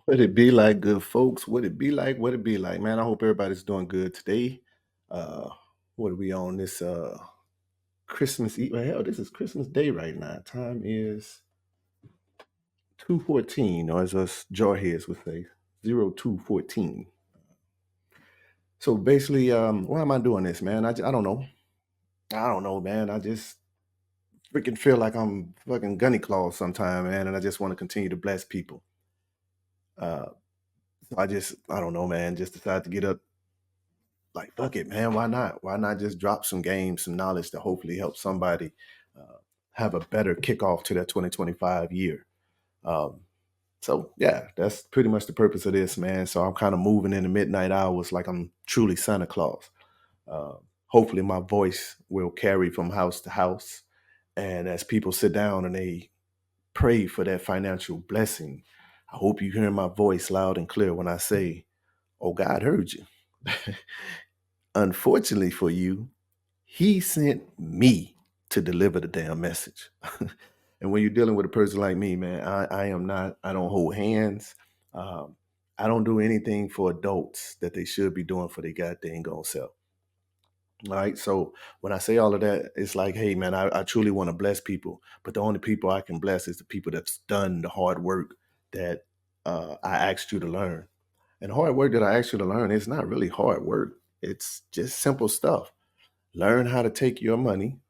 What it be like, good folks? What it be like? What it be like, man? I hope everybody's doing good today. Uh, what are we on this Christmas Eve? Well, hell, this is Christmas Day right now. Time is 2:14, or as us jarheads would say, 02:14. So basically, why am I doing this, man? I don't know. I don't know, man. I just freaking feel like I'm fucking Gunny Claus sometime, man, and I just want to continue to bless people. Uh, so I don't know, man. Just decided to get up. Like, fuck it, man. Why not? Why not just drop some games, some knowledge to hopefully help somebody have a better kickoff to that 2025 year? Um, so, yeah, that's pretty much the purpose of this, man. So I'm kind of moving in the midnight hours like I'm truly Santa Claus. Uh, Hopefully, my voice will carry from house to house. And as people sit down and they pray for that financial blessing, I hope you hear my voice loud and clear when I say, "Oh, God heard you." Unfortunately for you, he sent me to deliver the damn message. And when you're dealing with a person like me, man, I am not, I don't hold hands. Um, I don't do anything for adults that they should be doing for their goddamn own self. All right. So when I say all of that, it's like, hey, man, I truly want to bless people. But the only people I can bless is the people that's done the hard work that I asked you to learn. And hard work that I asked you to learn is not really hard work. It's just simple stuff. Learn how to take your money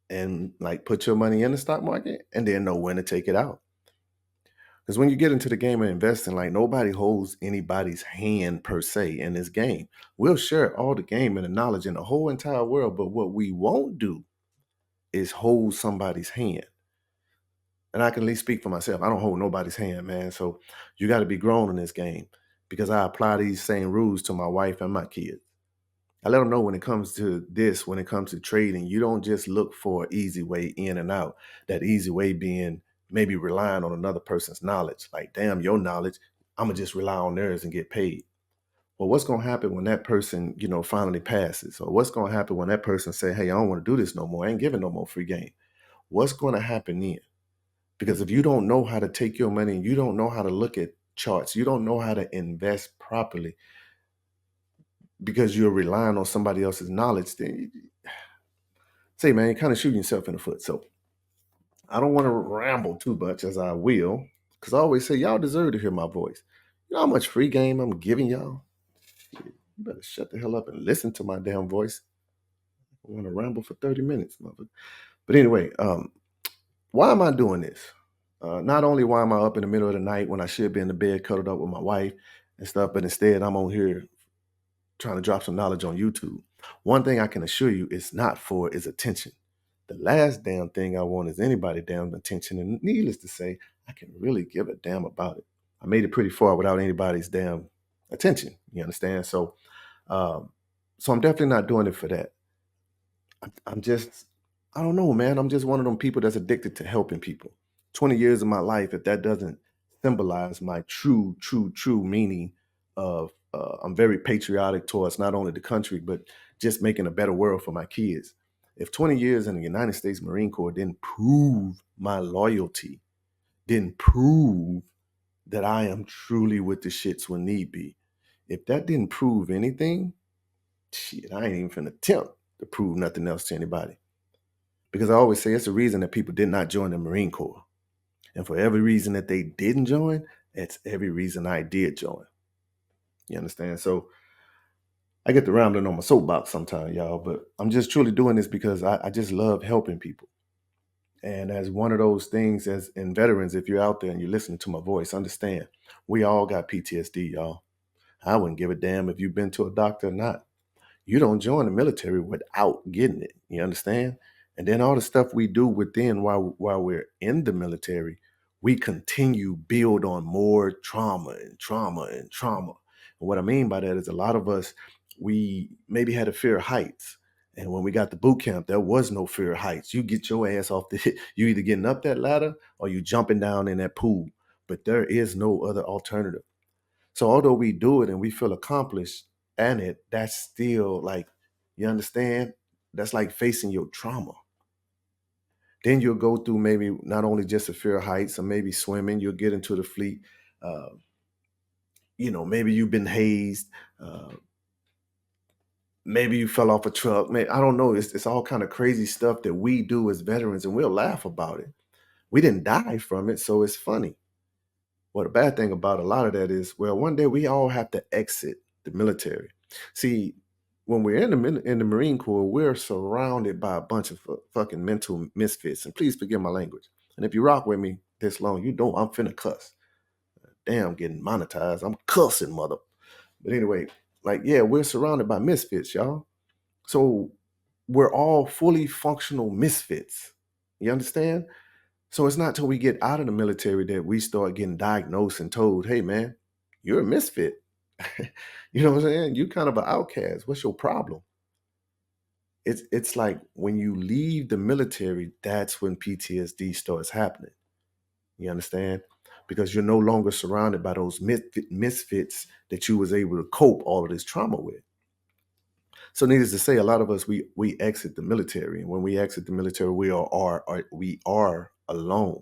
and like put your money in the stock market and then know when to take it out. Because when you get into the game of investing, like nobody holds anybody's hand per se in this game. We'll share all the game and the knowledge in the whole entire world, but what we won't do is hold somebody's hand. And I can at least speak for myself. I don't hold nobody's hand, man. So you got to be grown in this game because I apply these same rules to my wife and my kids. I let them know when it comes to this, when it comes to trading, you don't just look for an easy way in and out. That easy way being maybe relying on another person's knowledge. Like, damn, your knowledge, I'm gonna just rely on theirs and get paid. Well, what's gonna happen when that person, finally passes? Or what's gonna happen when that person say, hey, I don't want to do this no more. I ain't giving no more free game. What's gonna happen then? Because if you don't know how to take your money and you don't know how to look at charts, you don't know how to invest properly because you're relying on somebody else's knowledge, then say, man, you're kind of shooting yourself in the foot. So I don't want to ramble too much as I will, because I always say, y'all deserve to hear my voice. You know how much free game I'm giving y'all? Shit, you better shut the hell up and listen to my damn voice. I want to ramble for 30 minutes, mother. But anyway, why am I doing this? Not only why am I up in the middle of the night when I should be in the bed cuddled up with my wife and stuff, but instead I'm on here trying to drop some knowledge on YouTube. One thing I can assure you it's not for is attention. The last damn thing I want is anybody damn attention. And needless to say, I can really give a damn about it. I made it pretty far without anybody's damn attention. You understand? Um, so I'm definitely not doing it for that. I'm just, I don't know, man. I'm just one of them people that's addicted to helping people. 20 years of my life, if that doesn't symbolize my true meaning of I'm very patriotic towards not only the country, but just making a better world for my kids. If 20 years in the United States Marine Corps didn't prove my loyalty, didn't prove that I am truly with the shits when need be, if that didn't prove anything, shit, I ain't even finna attempt to prove nothing else to anybody. Because I always say it's the reason that people did not join the Marine Corps. And for every reason that they didn't join, it's every reason I did join. You understand? So I get to rambling on my soapbox sometimes, y'all, but I'm just truly doing this because I just love helping people. And as one of those things, as in veterans, if you're out there and you're listening to my voice, understand we all got PTSD, y'all. I wouldn't give a damn if you've been to a doctor or not. You don't join the military without getting it. You understand? And then all the stuff we do within while we're in the military, we continue build on more trauma and trauma and trauma. And what I mean by that is a lot of us, we maybe had a fear of heights. And when we got to boot camp, there was no fear of heights. You get your ass off the you either getting up that ladder or you jumping down in that pool. But there is no other alternative. So although we do it and we feel accomplished and it, that's still like, you understand? That's like facing your trauma. Then you'll go through maybe not only just a fear of heights or maybe swimming, you'll get into the fleet. Uh, maybe you've been hazed. Maybe you fell off a truck. I don't know. It's all kind of crazy stuff that we do as veterans, and we'll laugh about it. We didn't die from it, so it's funny. Well, the bad thing about a lot of that is, well, one day we all have to exit the military. See, when we're in the Marine Corps, we're surrounded by a bunch of fucking mental misfits. And please forgive my language. And if you rock with me this long, you know I'm finna cuss. Damn, getting monetized. I'm cussing, mother. But anyway, like, yeah, we're surrounded by misfits, y'all. So we're all fully functional misfits. You understand? So it's not till we get out of the military that we start getting diagnosed and told, hey, man, you're a misfit. You know what I'm saying? You're kind of an outcast. What's your problem? It's like when you leave the military, that's when PTSD starts happening. You understand? Because you're no longer surrounded by those misfits that you was able to cope all of this trauma with. So needless to say, a lot of us we exit the military, and when we exit the military, we are alone.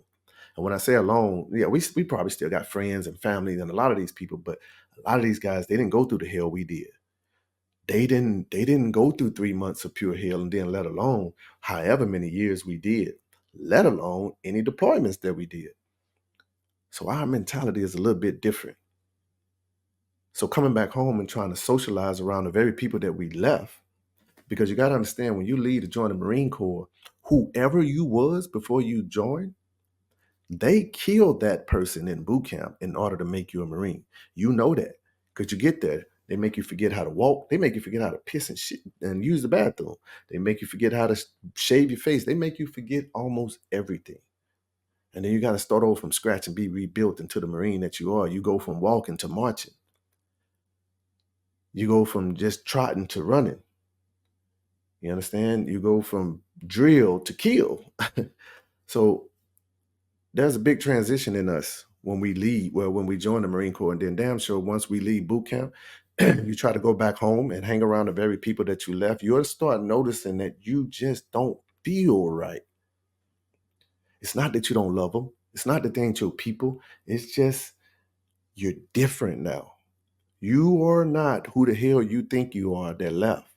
And when I say alone, yeah, we probably still got friends and families and a lot of these people, but a lot of these guys, they didn't go through the hell we did. They didn't go through 3 months of pure hell, and then let alone however many years we did, let alone any deployments that we did. So our mentality is a little bit different. So coming back home and trying to socialize around the very people that we left, because you got to understand, when you leave to join the Marine Corps, whoever you was before you joined, they killed that person in boot camp in order to make you a Marine. You know that. Because you get there, they make you forget how to walk. They make you forget how to piss and shit and use the bathroom. They make you forget how to shave your face. They make you forget almost everything. And then you got to start over from scratch and be rebuilt into the Marine that you are. You go from walking to marching. You go from just trotting to running. You understand? You go from drill to kill. So there's a big transition in us when we leave, well, when we join the Marine Corps. And then damn sure once we leave boot camp, you try to go back home and hang around the very people that you left, you'll start noticing that you just don't feel right. It's not that you don't love them. It's not that they ain't your people. It's just you're different now. You are not who the hell you think you are that left.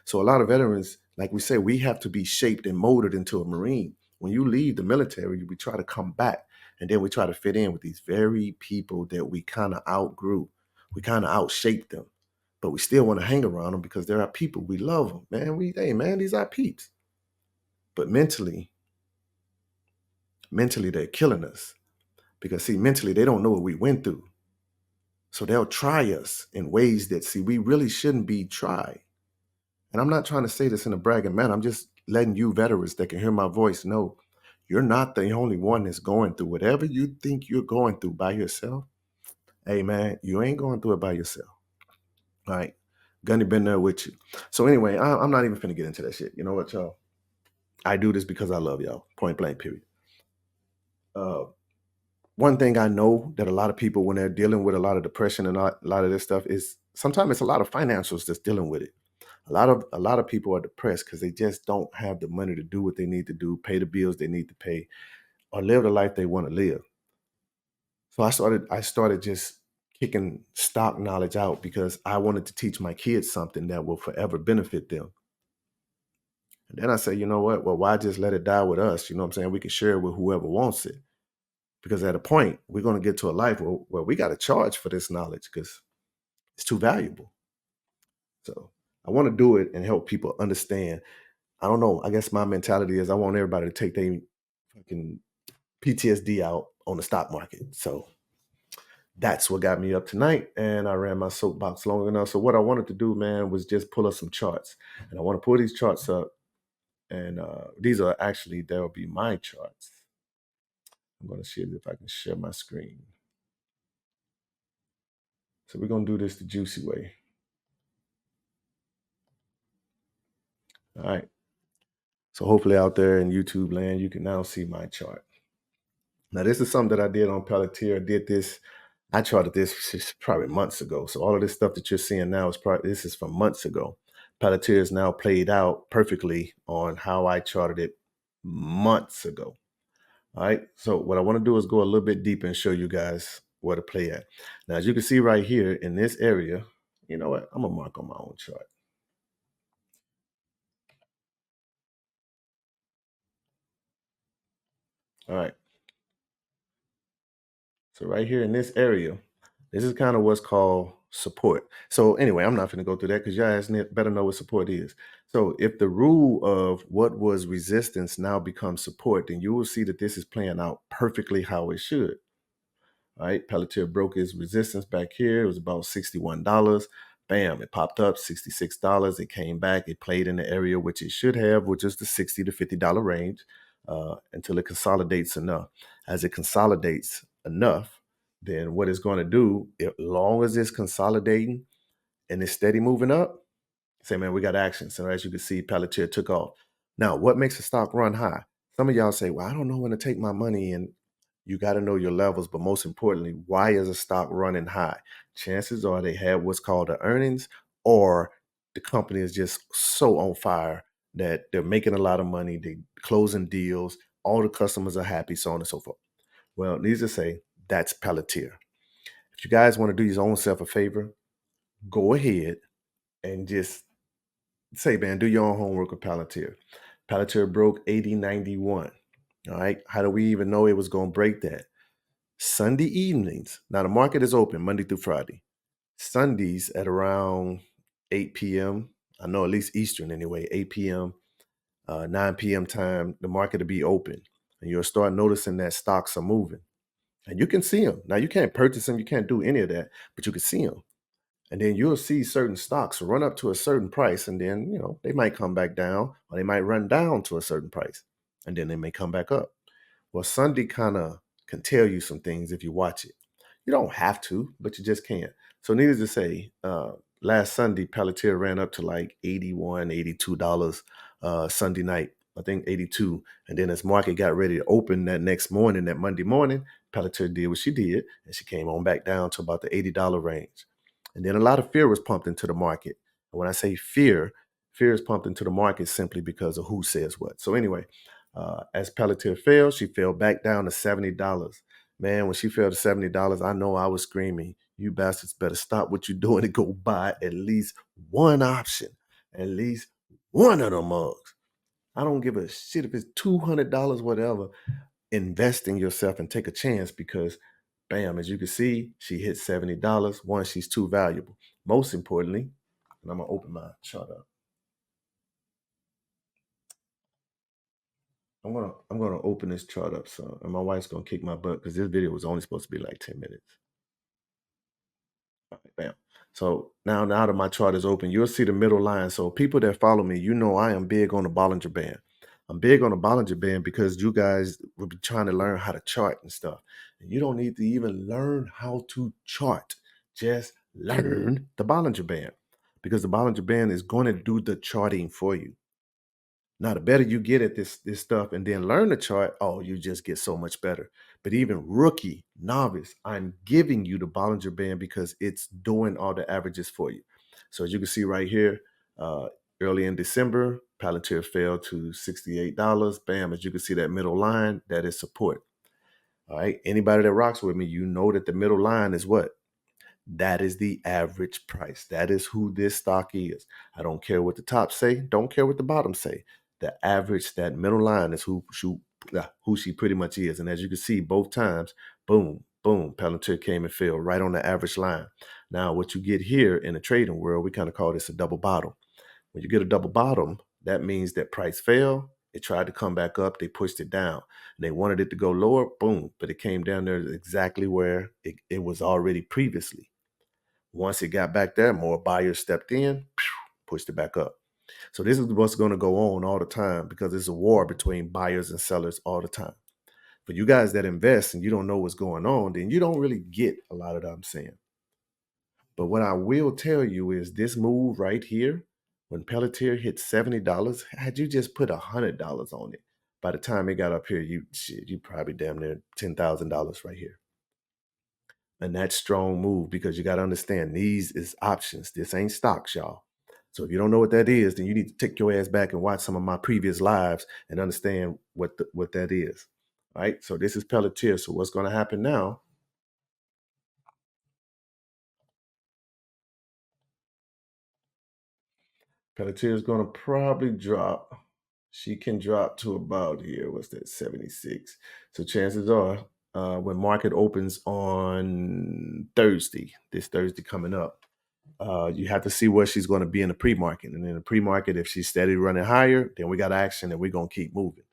So a lot of veterans, like we say, we have to be shaped and molded into a Marine. When you leave the military, we try to come back, and then we try to fit in with these very people that we kind of outgrew. We kind of outshaped them, but we still want to hang around them because they're our people. We love them, man. Hey, man, these are peeps. But mentally, they're killing us because, see, mentally, they don't know what we went through. So they'll try us in ways that, see, we really shouldn't be tried. And I'm not trying to say this in a bragging manner. I'm just letting you veterans that can hear my voice know you're not the only one that's going through whatever you think you're going through by yourself. Hey, man, you ain't going through it by yourself. All right. Gunny been there with you. So anyway, I'm not even finna get into that shit. You know what, y'all? I do this because I love y'all. Point blank, period. One thing I know that a lot of people, when they're dealing with a lot of depression and a lot of this stuff, is sometimes it's a lot of financials that's dealing with it. A lot of people are depressed because they just don't have the money to do what they need to do, pay the bills they need to pay, or live the life they want to live. So I started just kicking stock knowledge out because I wanted to teach my kids something that will forever benefit them. And then I say, you know what? Well, why just let it die with us? You know what I'm saying? We can share it with whoever wants it. Because at a point, we're going to get to a life where we got to charge for this knowledge because it's too valuable. So I want to do it and help people understand. I don't know. I guess my mentality is I want everybody to take their fucking PTSD out on the stock market. So that's what got me up tonight. And I ran my soapbox long enough. So what I wanted to do, man, was just pull up some charts. And I want to pull these charts up. And these are actually, they'll be my charts. I'm going to see if I can share my screen. So we're going to do this the juicy way. All right. So hopefully out there in YouTube land, you can now see my chart. Now, this is something that I did on PLTR. I charted this probably months ago. So all of this stuff that you're seeing now this is from months ago. PLTR is now played out perfectly on how I charted it months ago. All right. So what I want to do is go a little bit deeper and show you guys where to play at. Now, as you can see right here in this area, you know what? I'm gonna mark on my own chart. All right. So right here in this area, this is kind of what's called support. So anyway, I'm not going to go through that because you guys better know what support is. So if the rule of what was resistance now becomes support, then you will see that this is playing out perfectly how it should. All right, Pelletier broke his resistance back here. It was about $61. Bam, it popped up $66. It came back. It played in the area which it should have, which is the $60 to $50 range, until it consolidates enough. As it consolidates enough, then what it's going to do, as long as it's consolidating and it's steady moving up, say, man, we got action. So as you can see, Pelletier took off. Now, what makes a stock run high? Some of y'all say, well, I don't know when to take my money, and you got to know your levels. But most importantly, why is a stock running high? Chances are they have what's called the earnings, or the company is just so on fire that they're making a lot of money, they closing deals, all the customers are happy, so on and so forth. Well, needless to say, that's Pelletier. If you guys want to do your own self a favor, go ahead and just say, man, do your own homework with Palantir. Palantir broke 80.91. All right. How do we even know it was going to break that? Sunday evenings. Now, the market is open Monday through Friday. Sundays at around 8 p.m. I know at least Eastern anyway, 8 p.m., 9 p.m. time, the market will be open. And you'll start noticing that stocks are moving. And you can see them. Now, you can't purchase them. You can't do any of that, but you can see them. And then you'll see certain stocks run up to a certain price, and then, they might come back down, or they might run down to a certain price, and then they may come back up. Well, Sunday kind of can tell you some things if you watch it. You don't have to, but you just can. So needless to say, last Sunday, Palantir ran up to like $81, $82 Sunday night. I think 82. And then as market got ready to open that next morning, that Monday morning, Palantir did what she did, and she came on back down to about the $80 range. And then a lot of fear was pumped into the market. And when I say fear is pumped into the market simply because of who says what. So anyway, as Palantir fell, she fell back down to $70. Man, when she fell to $70, I know I was screaming, you bastards better stop what you're doing and go buy at least one option, at least one of them mugs. I don't give a shit if it's $200, whatever. Invest in yourself and take a chance, because bam, as you can see, she hit $70. One, she's too valuable. Most importantly, and I'm gonna open my chart up. I'm gonna open this chart up, so, and my wife's gonna kick my butt because this video was only supposed to be like 10 minutes. All right, bam. So now that my chart is open, you'll see the middle line. So people that follow me, I am big on the Bollinger Band. I'm big on the Bollinger Band because you guys will be trying to learn how to chart and stuff. And you don't need to even learn how to chart. Just learn the Bollinger Band, because the Bollinger Band is going to do the charting for you. Now, the better you get at this stuff and then learn the chart, oh, you just get so much better. But even rookie, novice, I'm giving you the Bollinger Band because it's doing all the averages for you. So as you can see right here, early in December, Palantir fell to $68. Bam, as you can see that middle line, that is support. All right, anybody that rocks with me, you know that the middle line is what? That is the average price. That is who this stock is. I don't care what the top say. Don't care what the bottom say. The average, that middle line, is who she pretty much is. And as you can see, both times, boom, boom, Palantir came and fell right on the average line. Now, what you get here in the trading world, we kind of call this a double bottom. When you get a double bottom, that means that price fell. It tried to come back up. They pushed it down. And they wanted it to go lower, boom, but it came down there exactly where it was already previously. Once it got back there, more buyers stepped in, pushed it back up. So this is what's going to go on all the time, because it's a war between buyers and sellers all the time. For you guys that invest and you don't know what's going on, then you don't really get a lot of that I'm saying. But what I will tell you is this move right here, when Pelletier hit $70, had you just put $100 on it, by the time it got up here, you probably damn near $10,000 right here. And that's strong move, because you got to understand, these is options. This ain't stocks, y'all. So if you don't know what that is, then you need to take your ass back and watch some of my previous lives and understand what that is. All right. So this is Pelletier. So what's going to happen now Pelletier is going to probably drop. She can drop to about here. What's that? 76. So chances are, when market opens on Thursday, this Thursday coming up, you have to see where she's going to be in the pre-market. And in the pre-market, if she's steady running higher, then we got action and we're going to keep moving.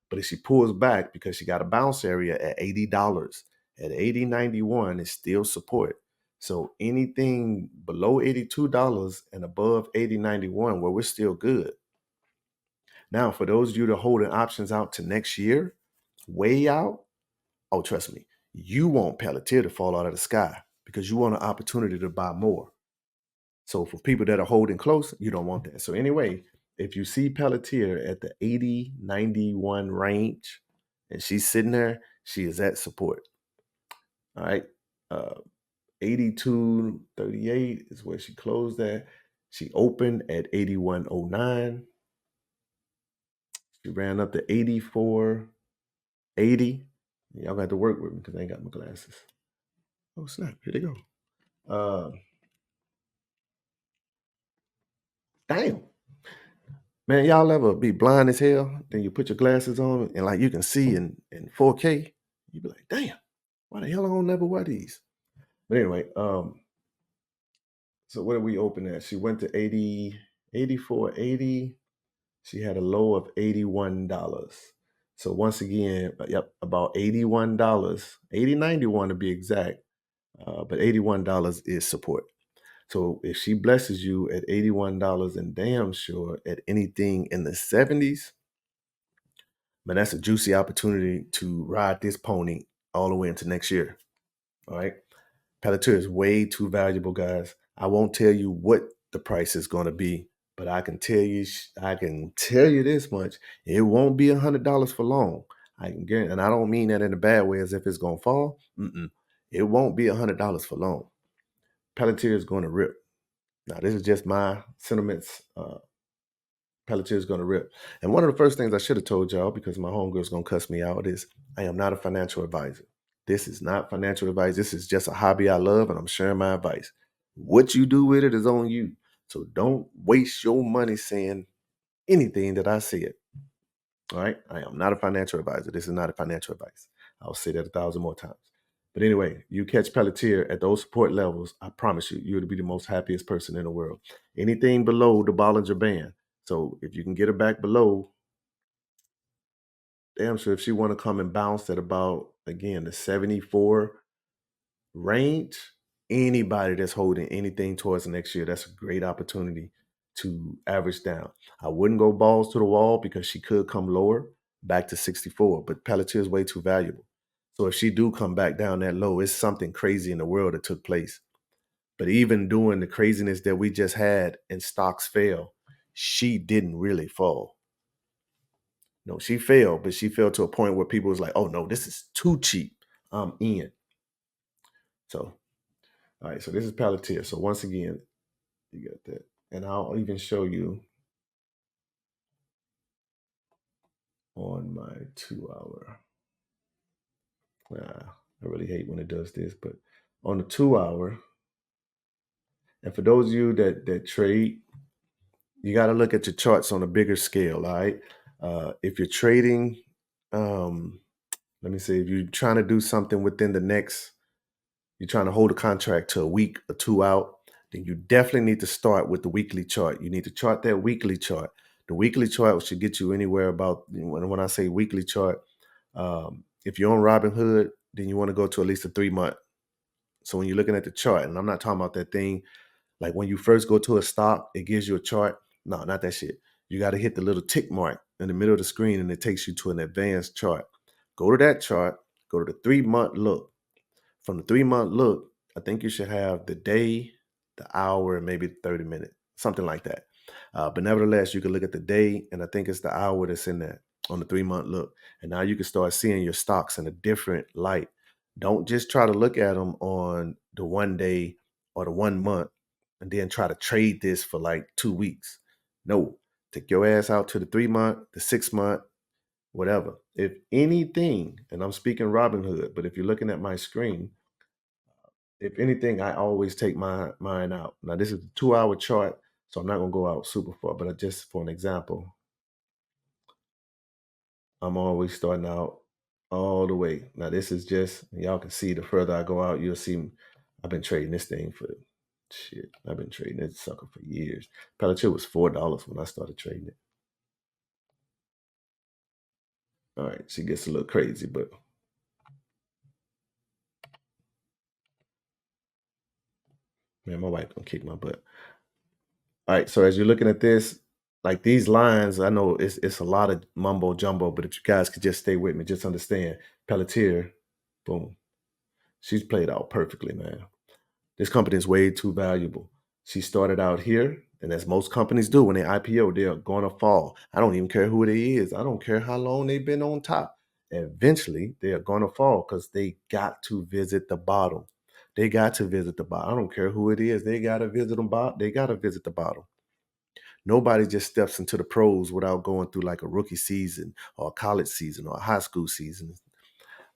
But if she pulls back because she got a bounce area at $80, at 80.91 is still support. So anything below $82 and above 80.91, well, we're still good. Now, for those of you that are holding options out to next year, way out, oh, trust me, you want Pelletier to fall out of the sky because you want an opportunity to buy more. So for people that are holding close, you don't want that. So anyway, if you see Pelletier at the 80.91 range and she's sitting there, she is at support. All right. 82.38 is where she closed at. She opened at 81.09. She ran up to 84.80. Y'all got to work with me because I ain't got my glasses. Oh, snap. Here they go. Damn. Man, y'all ever be blind as hell? Then you put your glasses on and like you can see in 4K. You be like, damn, why the hell I don't never wear these? But anyway, so what did we open at? She went to 84.80. She had a low of $81. So once again, yep, about $81, 80.91 to be exact. But $81 is support. So if she blesses you at $81 and damn sure at anything in the 70s, man, that's a juicy opportunity to ride this pony all the way into next year. All right. Pelletier is way too valuable, guys. I won't tell you what the price is going to be, but I can tell you this much. It won't be $100 for long. I can guarantee, and I don't mean that in a bad way as if it's going to fall. It won't be $100 for long. Pelletier is going to rip. Now, this is just my sentiments. Pelletier is going to rip. And one of the first things I should have told y'all, because my homegirl's going to cuss me out, is I am not a financial advisor. This is not financial advice. This is just a hobby I love, and I'm sharing my advice. What you do with it is on you. So don't waste your money saying anything that I said. All right? I am not a financial advisor. This is not a financial advice. I'll say that 1,000 more times. But anyway, you catch Pelletier at those support levels, I promise you, you'll be the most happiest person in the world. Anything below the Bollinger Band. So if you can get her back below, damn sure if she want to come and bounce at about, again, the 74 range, anybody that's holding anything towards the next year, that's a great opportunity to average down. I wouldn't go balls to the wall because she could come lower back to 64, but Pelletier is way too valuable. So if she do come back down that low, it's something crazy in the world that took place. But even doing the craziness that we just had and stocks fell, she didn't really fall. No, she fell, but she fell to a point where people was like, oh no, this is too cheap. I'm in. So, all right, so this is Pelletier. So once again, you got that. And I'll even show you on my 2-hour. I really hate when it does this, but on the 2-hour, and for those of you that trade, you got to look at your charts on a bigger scale, all right? If you're trading, let me say, if you're trying to do something within the next, you're trying to hold a contract to a week or two out, then you definitely need to start with the weekly chart. You need to chart that weekly chart. The weekly chart should get you anywhere about, when I say weekly chart, if you're on Robinhood, then you want to go to at least a 3-month. So when you're looking at the chart, and I'm not talking about that thing, like when you first go to a stock, it gives you a chart. No, not that shit. You got to hit the little tick mark in the middle of the screen and it takes you to an advanced chart. Go to that chart, go to the 3-month look. From the 3-month look, I think you should have the day, the hour, and maybe 30 minutes, something like that. But nevertheless, you can look at the day, and I think it's the hour that's in that on the 3-month look. And now you can start seeing your stocks in a different light. Don't just try to look at them on the 1 day or the 1 month and then try to trade this for like 2 weeks. No, take your ass out to the 3-month, the 6-month, whatever. If anything, and I'm speaking Robinhood, but if you're looking at my screen, if anything, I always take mine out. Now, this is a 2-hour chart. So I'm not gonna go out super far, but just for an example, I'm always starting out all the way. Now this is just y'all can see the further I go out, you'll see I've been trading this thing for shit. I've been trading this sucker for years. PLTR was $4 when I started trading it. All right, she gets a little crazy, but man, my wife gonna kick my butt. All right, so as you're looking at this, like these lines, I know it's a lot of mumbo jumbo, but if you guys could just stay with me, just understand PLTR, boom, she's played out perfectly, man. This company is way too valuable. She started out here, and as most companies do when they IPO, they're going to fall. I don't even care who it is. I don't care how long they've been on top. Eventually, they are going to fall because they got to visit the bottom. They got to visit the bottom. I don't care who it is. They got to visit the bottom. They got to visit the bottom. Nobody just steps into the pros without going through like a rookie season or a college season or a high school season.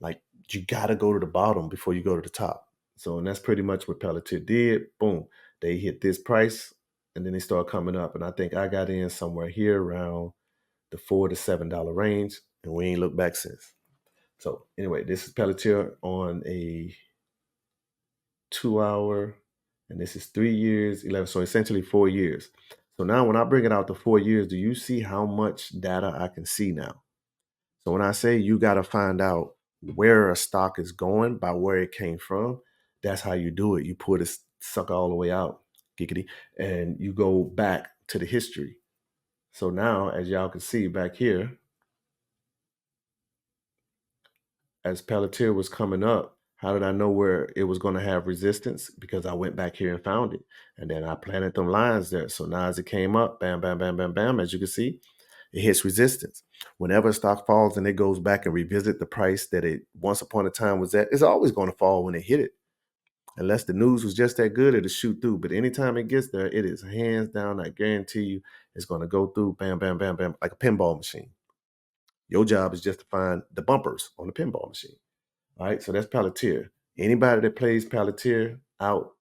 Like you got to go to the bottom before you go to the top. So, and that's pretty much what PLTR did. Boom, they hit this price, and then they start coming up. And I think I got in somewhere here around the $4 to $7 range, and we ain't looked back since. So, anyway, this is PLTR on a 2 hour, and this is 3 years, 11. So essentially 4 years. So now when I bring it out to 4 years, do you see how much data I can see now? So when I say you got to find out where a stock is going by where it came from, that's how you do it. You pull this sucker all the way out, giggity, and you go back to the history. So now, as y'all can see back here, as PLTR was coming up, how did I know where it was going to have resistance? Because I went back here and found it. And then I planted them lines there. So now as it came up, bam, bam, bam, bam, bam, as you can see, it hits resistance. Whenever a stock falls and it goes back and revisit the price that it once upon a time was at, it's always going to fall when it hit it. Unless the news was just that good, it'll shoot through. But anytime it gets there, it is hands down, I guarantee you, it's going to go through, bam, bam, bam, bam, like a pinball machine. Your job is just to find the bumpers on the pinball machine. All right, so that's PLTR. Anybody that plays PLTR out,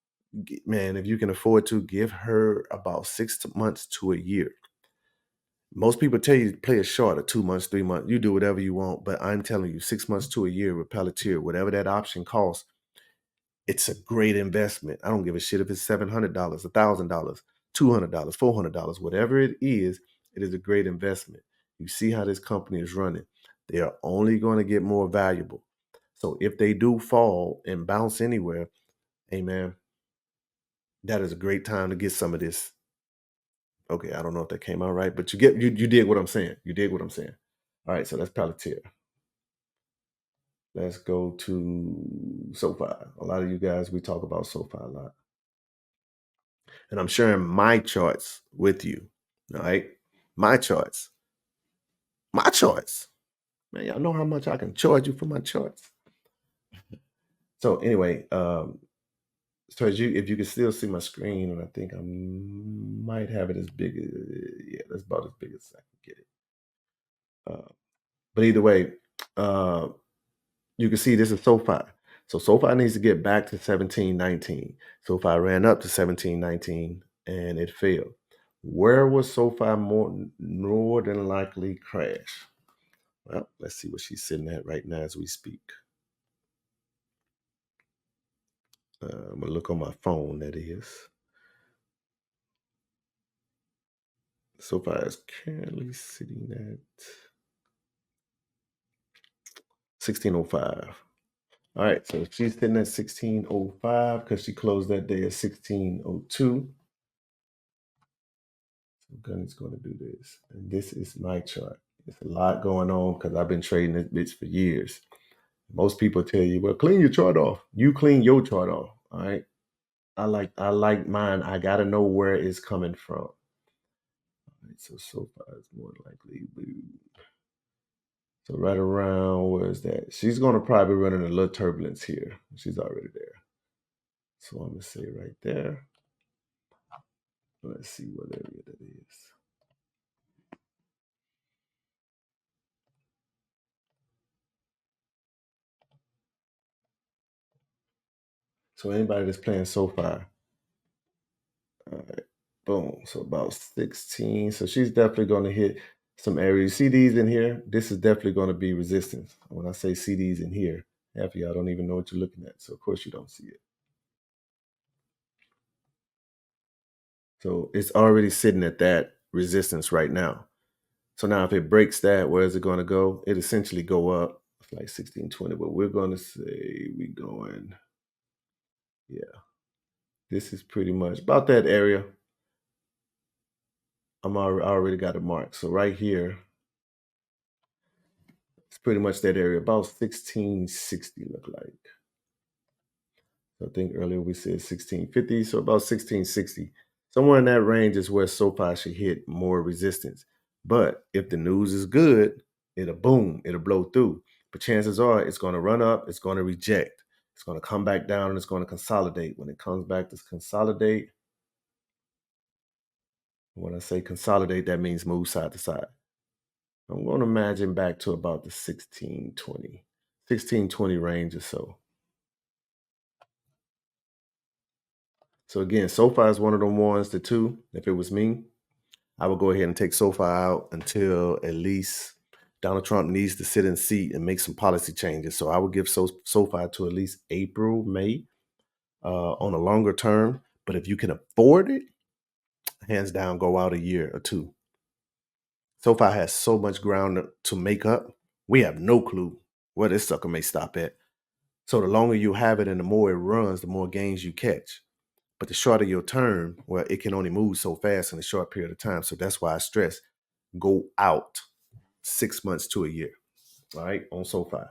man, if you can afford to, give her about 6 months to a year. Most people tell you to play a short of 2 months, 3 months. You do whatever you want, but I'm telling you, 6 months to a year with PLTR, whatever that option costs, it's a great investment. I don't give a shit if it's $700, $1,000, $200, $400, whatever it is a great investment. You see how this company is running. They are only going to get more valuable. So if they do fall and bounce anywhere, hey man, that is a great time to get some of this. Okay, I don't know if that came out right, but you did what I'm saying. You did what I'm saying. All right, so that's PLTR. Let's go to SoFi. A lot of you guys, we talk about SoFi a lot. And I'm sharing my charts with you. All right. My charts. My charts. Man, y'all know how much I can charge you for my charts. So anyway, so as you if you can still see my screen, and I think I might have it as big as yeah, that's about as big as I can get it. But either way, uh you can see this is SoFi. So SoFi needs to get back to 1719. SoFi ran up to 1719 and it failed. Where will SoFi more than likely crash? Well, let's see what she's sitting at right now as we speak. I'm gonna look on my phone. That is, SoFi is currently sitting at 1605. All right, so she's sitting at 1605 because she closed that day at 1602. So Gunny's going to do this. And this is my chart. There's a lot going on because I've been trading this bitch for years. Most people tell you, well, clean your chart off. You clean your chart off. All right. I like mine. I gotta know where it's coming from. All right, so SoFi is more likely blue. So right around where is that? She's gonna probably run in a little turbulence here. She's already there. So I'm gonna say right there. Let's see what area that is. So anybody that's playing SoFi, all right, Boom. So about 16. So she's definitely going to hit some areas. See these in here? This is definitely going to be resistance. When I say see these in here, half of y'all don't even know what you're looking at. So of course you don't see it. So it's already sitting at that resistance right now. So now if it breaks that, where is it going to go? It essentially go up. It's like 1620, but we're going to say we going, yeah, this is pretty much about that area. I already got it marked. So right here, it's pretty much that area, about 1660 look like. So I think earlier we said 1650, so about 1660. Somewhere in that range is where SoFi should hit more resistance. But if the news is good, it'll boom, it'll blow through. But chances are it's going to run up, it's going to reject, it's going to come back down, and it's going to consolidate. When it comes back to consolidate, when I say consolidate, that means move side to side. I'm going to imagine back to about the 1620 range or so. So again, SoFi is one of them ones, the two. If it was me, I would go ahead and take SoFi out until at least Donald Trump needs to sit in seat and make some policy changes. So I would give SoFi to at least April, May on a longer term. But if you can afford it, hands down, go out a year or two. SoFi has so much ground to make up. We have no clue where this sucker may stop at. So the longer you have it and the more it runs, the more gains you catch. But the shorter your term, well, it can only move so fast in a short period of time. So that's why I stress go out 6 months to a year, all right, on SoFi.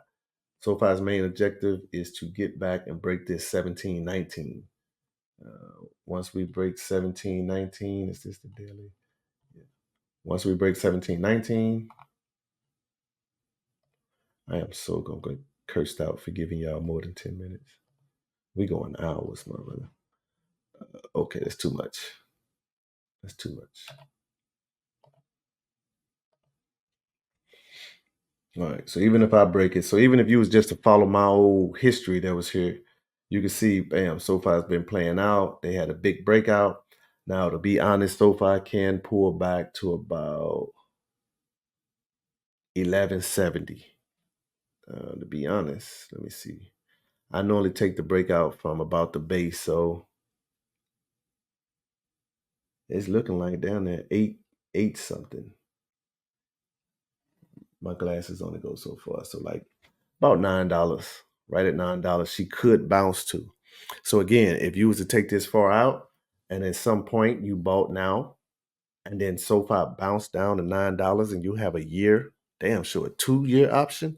SoFi's main objective is to get back and break this 1719. Once we break 1719, is this the daily? Yeah. Once we break 1719, I am so going to get cursed out for giving y'all more than 10 minutes. We going hours, my brother. Okay, that's too much. That's too much. All right. So even if I break it, so even if you was just to follow my old history that was here, you can see, bam, SoFi's been playing out. They had a big breakout. Now, to be honest, SoFi can pull back to about 1170. To be honest, let me see. I normally take the breakout from about the base, so it's looking like down there eight something. My glasses only go so far, so like about $9, right at $9, she could bounce to. So again, if you was to take this far out, and at some point you bought now, and then SoFi bounced down to $9, and you have a year, damn sure a 2-year option.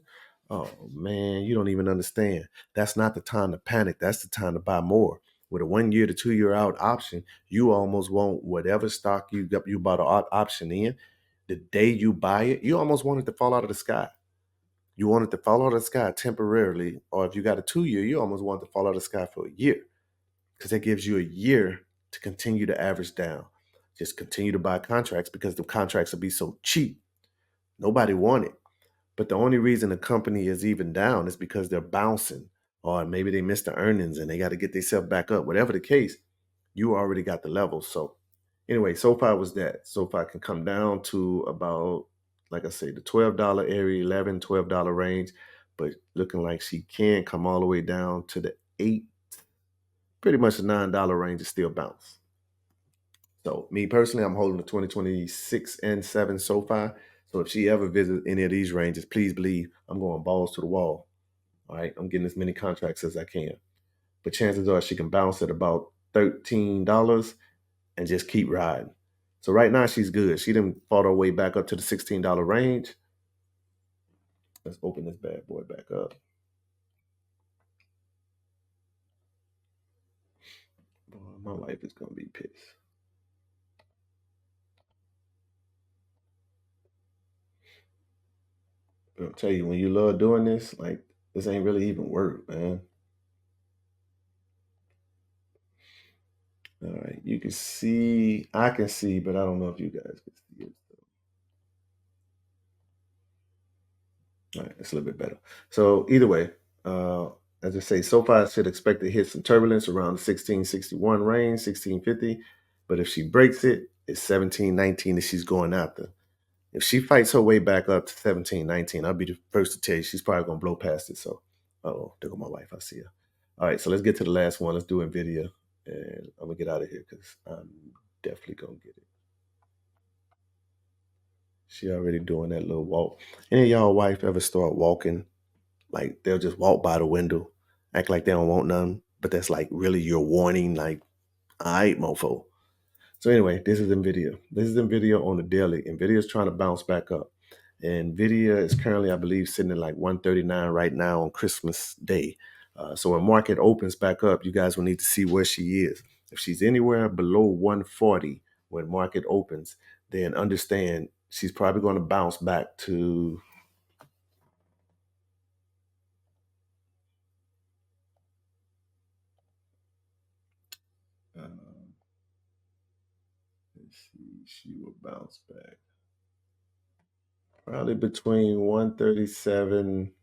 Oh man, you don't even understand. That's not the time to panic. That's the time to buy more. With a 1 year to 2 year out option, you almost want whatever stock you bought an option in. The day you buy it, you almost want it to fall out of the sky. You want it to fall out of the sky temporarily, or if you got a 2 year, you almost want it to fall out of the sky for a year, because that gives you a year to continue to average down. Just continue to buy contracts because the contracts will be so cheap. Nobody want it. But the only reason the company is even down is because they're bouncing, or maybe they missed the earnings and they got to get themselves back up. Whatever the case, you already got the level. So anyway, SoFi was that. SoFi can come down to about, like I say, the $12 area, $11, $12 range, but looking like she can come all the way down to the 8, pretty much the $9 range is still bounce. So me personally, I'm holding the 2026 and 7 SoFi. So if she ever visits any of these ranges, please believe I'm going balls to the wall. All right, I'm getting as many contracts as I can. But chances are she can bounce at about $13 and just keep riding. So right now she's good. She didn't fought her way back up to the $16 range. Let's open this bad boy back up. Boy, my life is gonna be pissed. But I'll tell you, when you love doing this, like this ain't really even work, man. All right, you can see, I can see, but I don't know if you guys can see it. All right, it's a little bit better. So either way, uh, as I say, SoFi should expect to hit some turbulence around the 1661 range, 1650. But if she breaks it, it's 17.19 that she's going after. If she fights her way back up to 17.19, I'll be the first to tell you she's probably gonna blow past it. So, oh, there go my wife. I see her. All right, so let's get to the last one. Let's do NVIDIA, and I'm gonna get out of here because I'm definitely gonna get it. She already doing that little walk. Any of y'all wife ever start walking like they'll just walk by the window, act like they don't want none, but that's like really your warning, like, all right, mofo. So anyway, this is NVIDIA. This is NVIDIA on the daily. NVIDIA is trying to bounce back up. And NVIDIA is currently, I believe, sitting at like 139 right now on Christmas Day. So when market opens back up, you guys will need to see where she is. If she's anywhere below 140 when market opens, then understand she's probably going to bounce back to, let's see, she will bounce back probably between 137.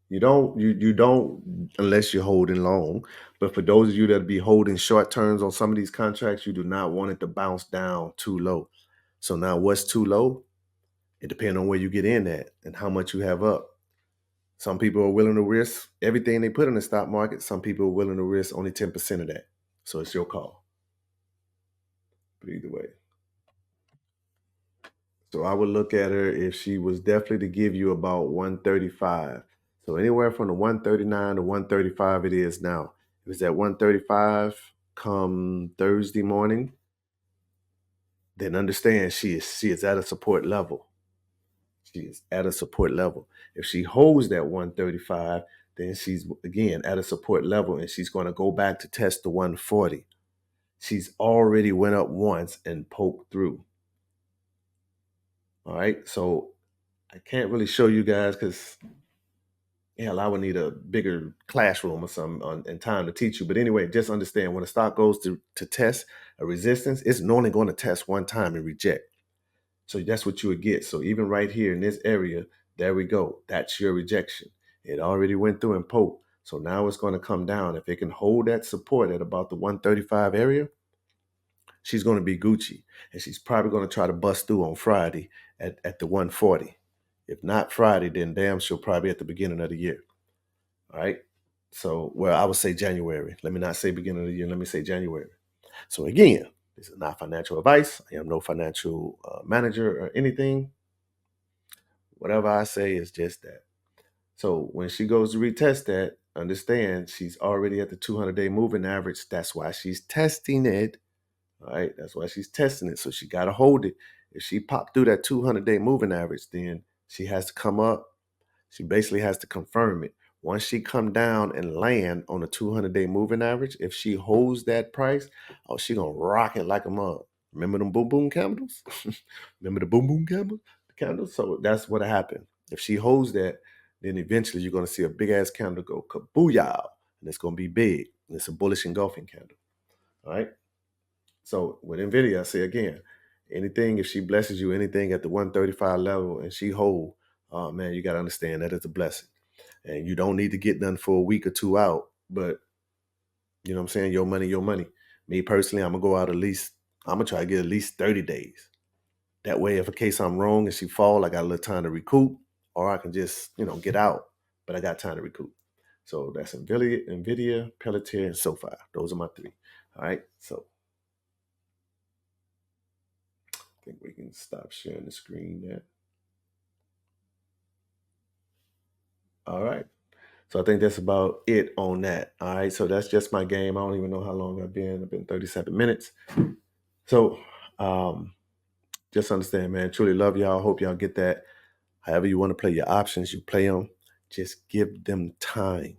You don't unless you're holding long. But for those of you that be holding short terms on some of these contracts, you do not want it to bounce down too low. So now what's too low? It depends on where you get in at and how much you have up. Some people are willing to risk everything they put in the stock market. Some people are willing to risk only 10% of that. So it's your call. But either way. So I would look at her if she was definitely to give you about 135. So anywhere from the 139 to 135 it is now. If it's at 135 come Thursday morning, then understand she is at a support level. She is at a support level. If she holds that 135, then she's again at a support level and she's going to go back to test the 140. She's already went up once and poked through. All right. So I can't really show you guys because hell, I would need a bigger classroom or something and time to teach you. But anyway, just understand when a stock goes to test a resistance, it's normally going to test one time and reject. So that's what you would get. So even right here in this area, there we go. That's your rejection. It already went through and poked. So now it's going to come down. If it can hold that support at about the 135 area, she's going to be Gucci. And she's probably going to try to bust through on Friday at the 140. If not Friday, then damn, she'll probably at the beginning of the year. All right. So, well, I would say January. Let me not say beginning of the year. Let me say January. So again, this is not financial advice. I am no financial manager or anything. Whatever I say is just that. So when she goes to retest that, understand she's already at the 200-day moving average. That's why she's testing it. All right. That's why she's testing it. So she got to hold it. If she popped through that 200-day moving average, then she has to come up. She basically has to confirm it. Once she come down and land on a 200-day moving average, if she holds that price, oh, she gonna rock it like a mug. Remember them boom boom candles? Remember the boom boom candles? So that's what happened. If she holds that, then eventually you're gonna see a big ass candle go kabooyah, and it's gonna be big. And it's a bullish engulfing candle. All right. So with NVIDIA, I say again, anything, if she blesses you, anything at the 135 level and she hold, oh man, you got to understand that is a blessing. And you don't need to get done for a week or two out. But you know what I'm saying? Your money, your money. Me personally, I'm going to go out at least, I'm going to try to get at least 30 days. That way, if in case I'm wrong and she fall, I got a little time to recoup, or I can just, get out. But I got time to recoup. So that's NVIDIA, PLTR, and SoFi. Those are my three. All right. So I think we can stop sharing the screen there. All right. So I think that's about it on that. All right. So that's just my game. I don't even know how long I've been. I've been 37 minutes. So just understand, man. Truly love y'all. Hope y'all get that. However you want to play your options, you play them. Just give them time.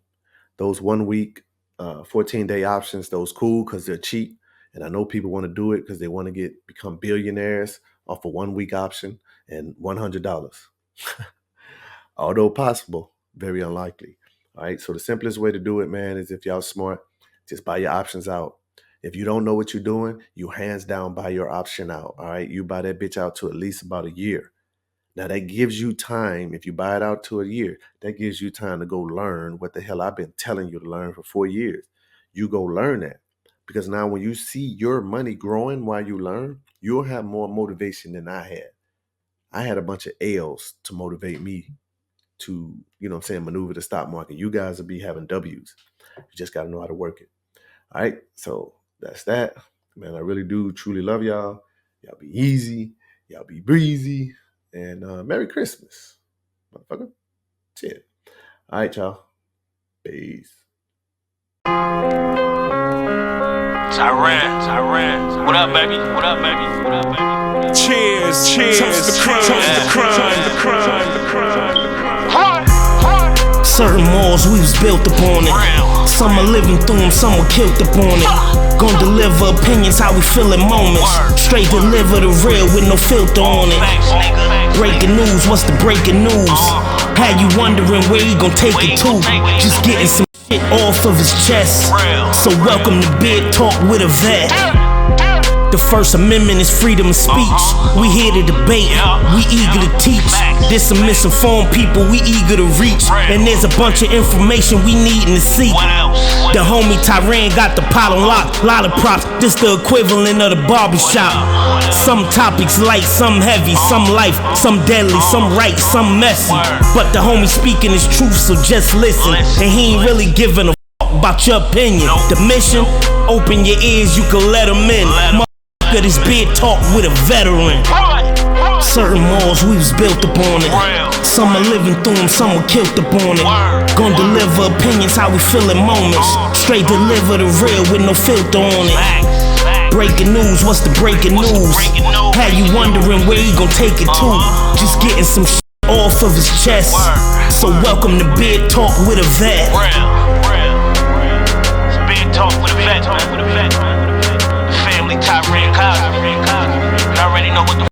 Those 1 week, 14-day options, those cool because they're cheap. And I know people want to do it because they want to become billionaires off a 1 week option and $100. Although possible, very unlikely. All right. So the simplest way to do it, man, is if y'all smart, just buy your options out. If you don't know what you're doing, you hands down buy your option out. All right. You buy that bitch out to at least about a year. Now that gives you time. If you buy it out to a year, that gives you time to go learn what the hell I've been telling you to learn for 4 years. You go learn that. Because now when you see your money growing while you learn, you'll have more motivation than I had. I had a bunch of L's to motivate me to, maneuver the stock market. You guys will be having W's. You just got to know how to work it. All right. So that's that. Man, I really do truly love y'all. Y'all be easy. Y'all be breezy. And Merry Christmas, motherfucker. Shit. All right, y'all. Peace. Tyran. What up, baby? Cheers. Toast the crime. Certain malls we was built upon it. Some are living through them, some were killed upon it. Gon' deliver opinions how we feel in moments. Straight deliver the real with no filter on it. Breaking news, what's the breaking news? Had you wondering where he gon' take it to? Just getting some shit off of his chest. So welcome to Big Talk with a vet. The First Amendment is freedom of speech. We here to debate, we eager to teach. There's some misinformed people we eager to reach. And there's a bunch of information we needin' to see. The homie Tyran got the pot on lock. Lot of props, this the equivalent of the barbershop. Some topics light, some heavy, some life, some deadly, some right, some messy. But the homie speaking his truth, so just listen. And he ain't really giving a fuck about your opinion. The mission, open your ears, you can let him in. This Big Talk with a veteran. Certain malls we was built upon it. Some are living through them, some were killed upon it. Gon' deliver opinions how we feel in moments. Straight deliver the real with no filter on it. Breaking news, what's the breaking news? Had you wondering where he gon' take it to? Just getting some shit off of his chest. So welcome to Big Talk with a vet. It's Big Talk with a vet, man. Tyran Cosby. You already know what the